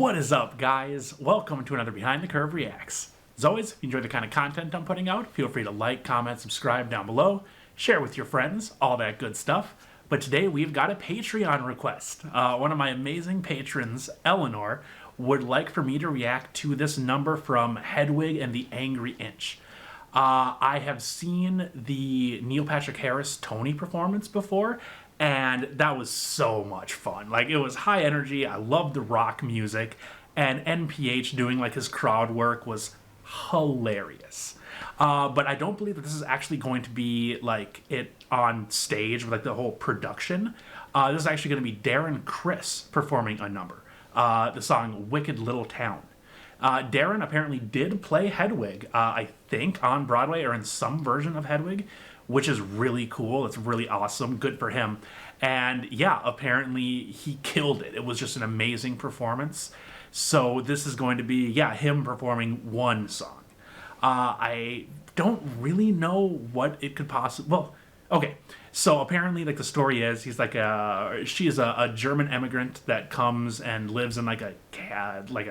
What is up, guys? Welcome to another Behind the Curve Reacts. As always, if you enjoy the kind of content I'm putting out, feel free to like, comment, subscribe down below, share with your friends, all that good stuff. But today we've got a Patreon request. One of my amazing patrons, Eleanor, would like for me to react to this number from Hedwig and the Angry Inch. I have seen the Neil Patrick Harris Tony performance before, and that was so much fun. Like, it was high energy. I loved the rock music, and NPH doing like his crowd work was hilarious. But I don't believe that this is actually going to be like it on stage with like the whole production. This is actually going to be Darren Criss performing a number, the song Wicked Little Town. Darren apparently did play Hedwig, I think, on Broadway or in some version of Hedwig, which is really cool. It's really awesome. Good for him. And yeah, apparently he killed it. It was just an amazing performance. So this is going to be, yeah, him performing one song. I don't really know what it could possibly... Well, okay. So apparently, like, the story is, she is a German immigrant that comes and lives in like a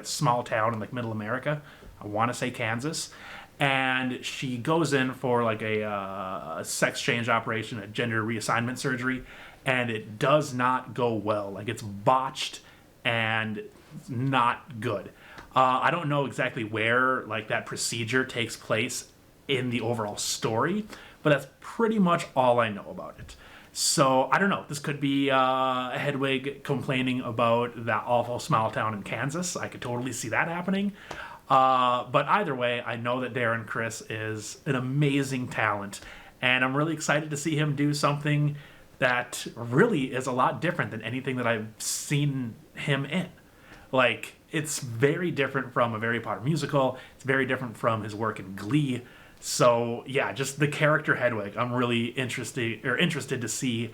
small town in like middle America. I want to say Kansas. And she goes in for like a sex change operation, a gender reassignment surgery, and it does not go well. Like, it's botched and not good. I don't know exactly where like that procedure takes place in the overall story, but that's pretty much all I know about it. So I don't know. This could be Hedwig complaining about that awful small town in Kansas. I could totally see that happening. But either way, I know that Darren Criss is an amazing talent, and I'm really excited to see him do something that really is a lot different than anything that I've seen him in. Like, it's very different from a Harry Potter musical. It's very different from his work in Glee. So yeah, just the character Hedwig, I'm really interested to see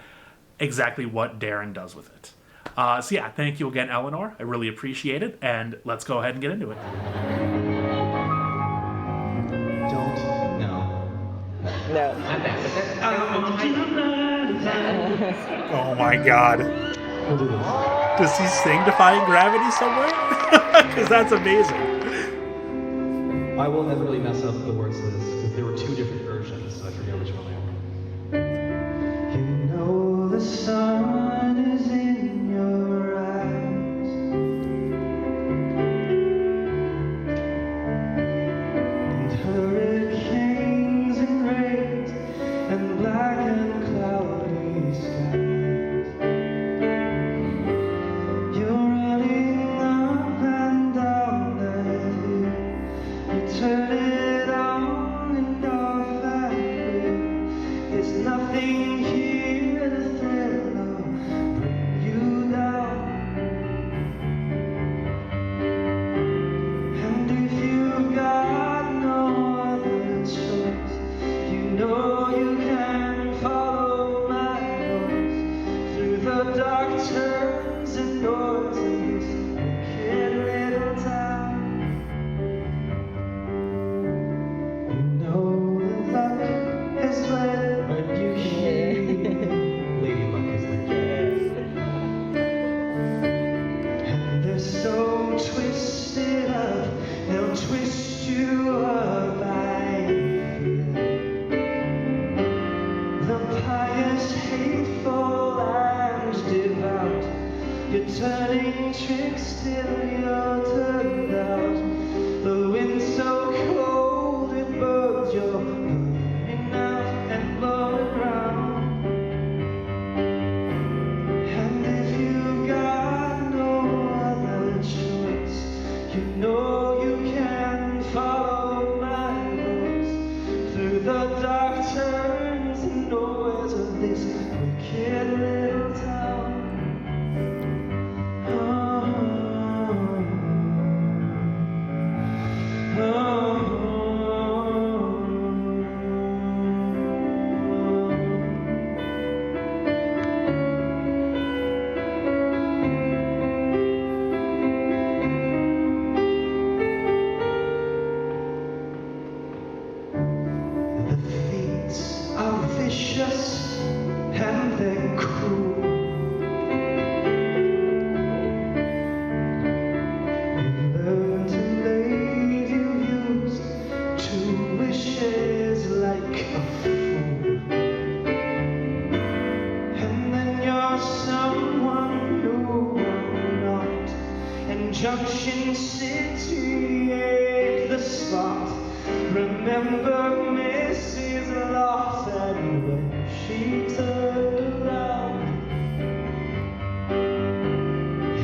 exactly what Darren does with it. So yeah, thank you again, Eleanor. I really appreciate it, and let's go ahead and get into it. No. Oh my god. Does he sing Defying Gravity somewhere? Because that's amazing. I will inevitably mess up the words to this, because there were two different versions, so I forget which one they are. You know the sun is in your eyes, and hurricanes and rains and black and cloudy skies. You're running up and down the hill. You turn it on and off that way. There's nothing here to thrill or bring you down. And if you've got no other choice, you know you can follow my nose through the dark turns and doors of this wicked little town. You know that luck is when you hear Lady Luck is legit. And they're so twisted up, they'll twist you up by the pious, hateful, and devout. You're turning tricks till you're turned out. The wind's so cold it burns your burning out and blowing round. And if you've got no other choice, you know you can follow my voice through the dark turns and doors of this wicked little town. The fates are vicious and they're cruel. are someone you are not. And Junction City ain't the spot. Remember Mrs. Lawson when she turned around.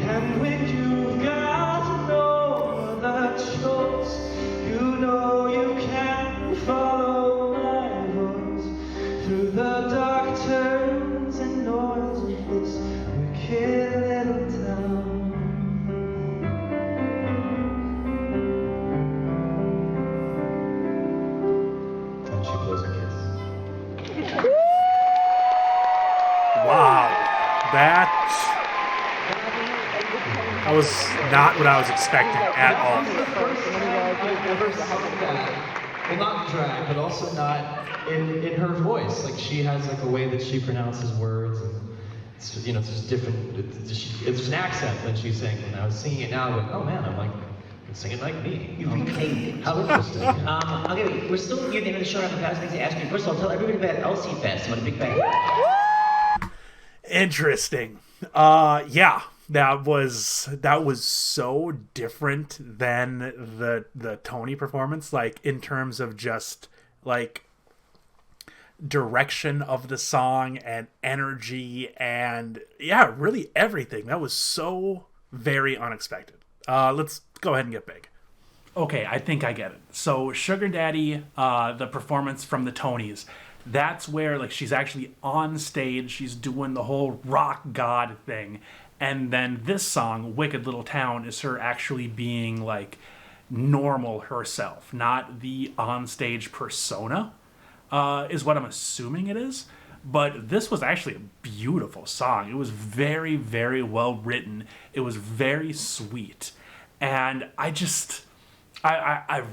And when you've got no other choice, you know you can follow my voice through the dark turns and noise of this wicked little town. And she blows a kiss. Wow, that was not what I was expecting at all. Well, not drag, but also not in her voice. Like she has like a way that she pronounces words, and it's, you know, it's just different. It's just an accent when she's saying. And I was singing it now, but oh man, I'm singing like me. You can sing. How interesting. Okay, we're still near the end of the show. I have a thousand things to ask you. First of all, tell everybody about LC Fest. What a big fan. Interesting. Yeah, that was so different than the Tony performance, like in terms of just like direction of the song and energy and yeah, really everything. That was so very unexpected. Let's go ahead and get big. Okay, I think I get it. So Sugar Daddy, the performance from the Tonys, that's where like she's actually on stage, she's doing the whole rock god thing. And then this song, Wicked Little Town, is her actually being like normal herself, not the onstage persona, is what I'm assuming it is. But this was actually a beautiful song. It was very, very well written. It was very sweet. And I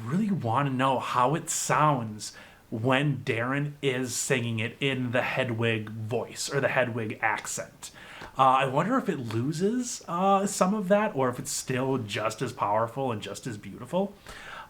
really want to know how it sounds when Darren is singing it in the Hedwig voice or the Hedwig accent. I wonder if it loses some of that or if it's still just as powerful and just as beautiful.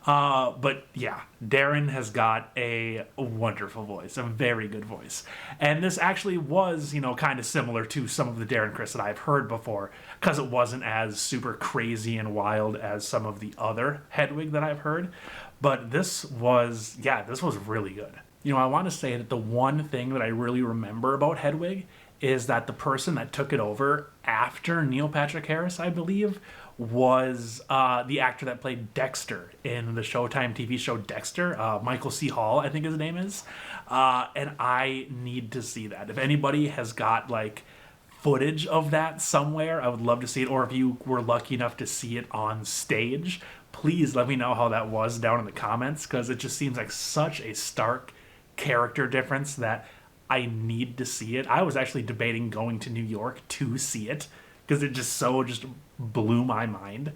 But yeah, Darren has got a wonderful voice, a very good voice. And this actually was, you know, kind of similar to some of the Darren Criss that I've heard before because it wasn't as super crazy and wild as some of the other Hedwig that I've heard. But this was really good. You know, I want to say that the one thing that I really remember about Hedwig is that the person that took it over after Neil Patrick Harris, I believe, was the actor that played Dexter in the Showtime TV show Dexter, Michael C. Hall, I think his name is. And I need to see that. If anybody has got like footage of that somewhere, I would love to see it. Or if you were lucky enough to see it on stage, please let me know how that was down in the comments, because it just seems like such a stark character difference that I need to see it. I was actually debating going to New York to see it because it just blew my mind.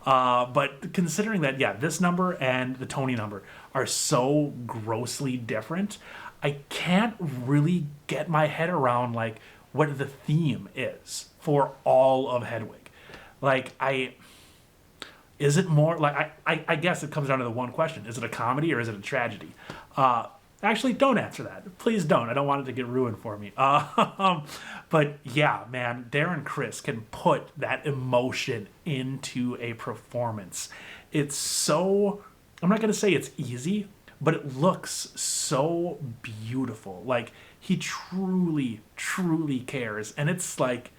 But considering that, yeah, this number and the Tony number are so grossly different, I can't really get my head around like what the theme is for all of Hedwig. Like, is it more like, I guess it comes down to the one question. Is it a comedy or is it a tragedy? Actually, don't answer that. Please don't. I don't want it to get ruined for me. But yeah, man, Darren Criss can put that emotion into a performance. It's so, I'm not going to say it's easy, but it looks so beautiful. Like, he truly, truly cares. And it's like,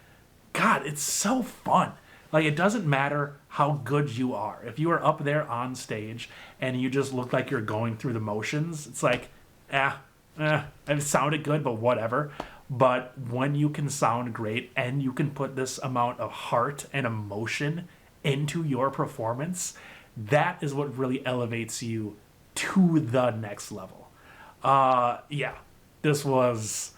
God, it's so fun. Like, it doesn't matter how good you are. If you are up there on stage and you just look like you're going through the motions, it's like, it sounded good, but whatever. But when you can sound great and you can put this amount of heart and emotion into your performance, that is what really elevates you to the next level. Yeah, this was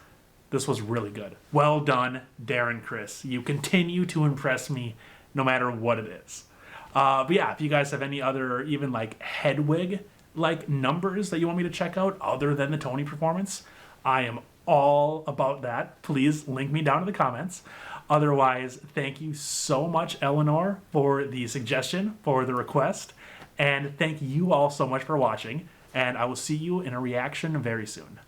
really good. Well done, Darren Criss. You continue to impress me no matter what it is. But yeah, if you guys have any other even like Hedwig like numbers that you want me to check out other than the Tony performance, I am all about that. Please link me down in the comments. Otherwise, thank you so much, Eleanor, for the suggestion, for the request, and thank you all so much for watching, and I will see you in a reaction very soon.